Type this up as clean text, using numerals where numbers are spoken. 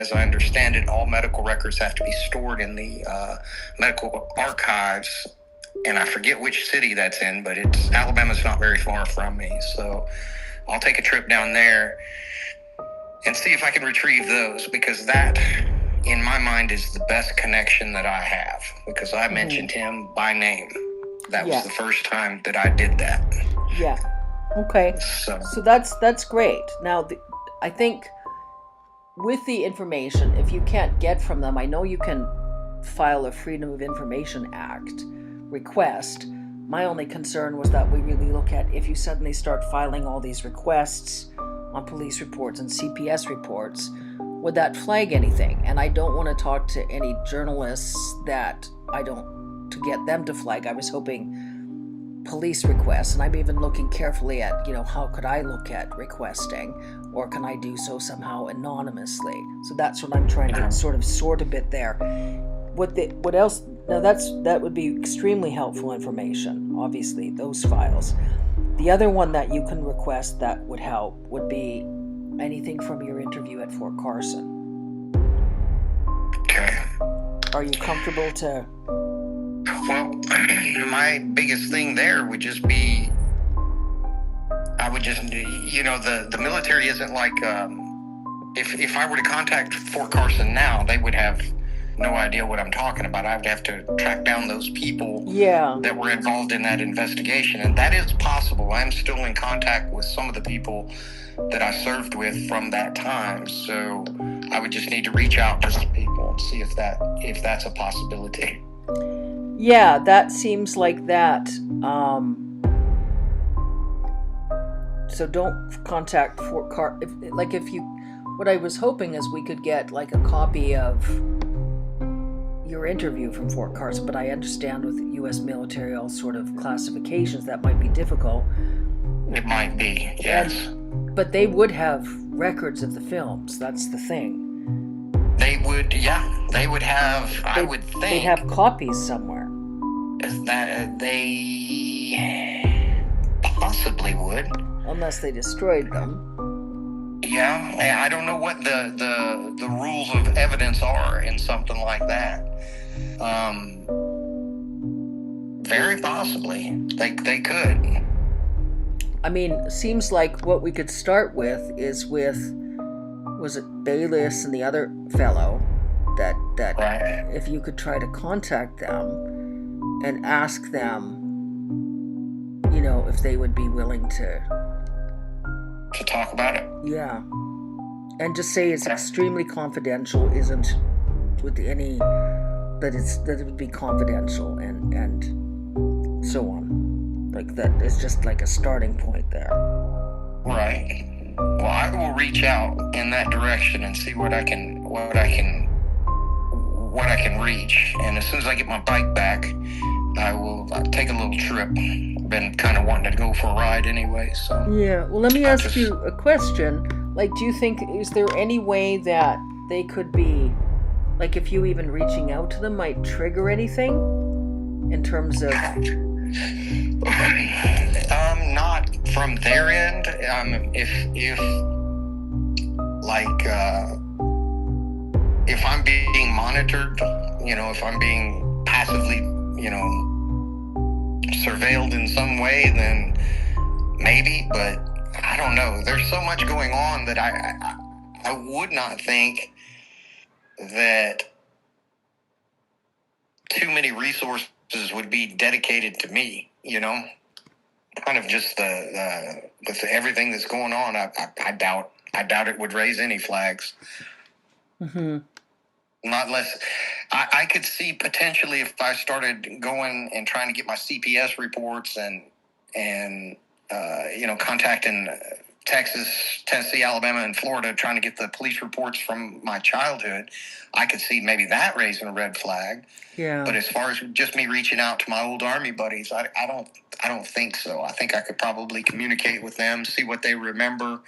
as I understand it, all medical records have to be stored in the medical archives. And I forget which city that's in, but Alabama's not very far from me. So I'll take a trip down there and see if I can retrieve those, because that, in my mind, is the best connection that I have, because I mentioned him by name. That was the first time that I did that. Yeah. Okay. So that's great. Now, I think with the information, if you can't get from them, I know you can file a Freedom of Information Act request. My only concern was that we really look at, if you suddenly start filing all these requests on police reports and CPS reports, would that flag anything? And I don't want to talk to any journalists to get them to flag. I was hoping police requests, and I'm even looking carefully at, how could I look at requesting, or can I do so somehow anonymously? So that's what I'm trying to sort of sort a bit there. What else? Now that would be extremely helpful information, obviously, those files. The other one that you can request that would help would be anything from your interview at Fort Carson. Okay. Are you comfortable to... Well, my biggest thing there would just be, I would just, the military isn't like, if I were to contact Fort Carson now, they would have no idea what I'm talking about. I would have to track down those people that were involved in that investigation. And that is possible. I'm still in contact with some of the people that I served with from that time. So I would just need to reach out to some people and see if that's a possibility. Yeah, that seems like that. So don't contact Fort Carson. What I was hoping is we could get like a copy of your interview from Fort Carson, but I understand with U.S. military all sort of classifications that might be difficult. It might be, yes. But they would have records of the films. That's the thing. They would, They would have, I would think. They'd have copies somewhere. That they possibly would. Unless they destroyed them. Yeah, I don't know what the rules of evidence are in something like that. Very possibly. They could. I mean, it seems like what we could start with is with, was it Bayless and the other fellow, that right. If you could try to contact them and ask them, if they would be willing to talk about it. Yeah. And just say it's extremely confidential, isn't with any, that it would be confidential and so on. Like that, it's just like a starting point there. Right. Well, I will reach out in that direction and see what I can reach. And as soon as I get my bike back, I will take a little trip. Been kind of wanting to go for a ride anyway, so. Yeah, well, let me ask you a question. Like, do you think, is there any way that they could be, like, if you even reaching out to them might trigger anything in terms of... Not from their end. If I'm being monitored, if I'm being passively, surveilled in some way, then maybe, but I don't know. There's so much going on that I would not think that too many resources would be dedicated to me, kind of just with everything that's going on. I doubt it would raise any flags. Mm-hmm. Not less. I could see potentially if I started going and trying to get my CPS reports and contacting Texas, Tennessee, Alabama, and Florida, trying to get the police reports from my childhood, I could see maybe that raising a red flag. Yeah. But as far as just me reaching out to my old Army buddies, I don't think so. I think I could probably communicate with them, see what they remember.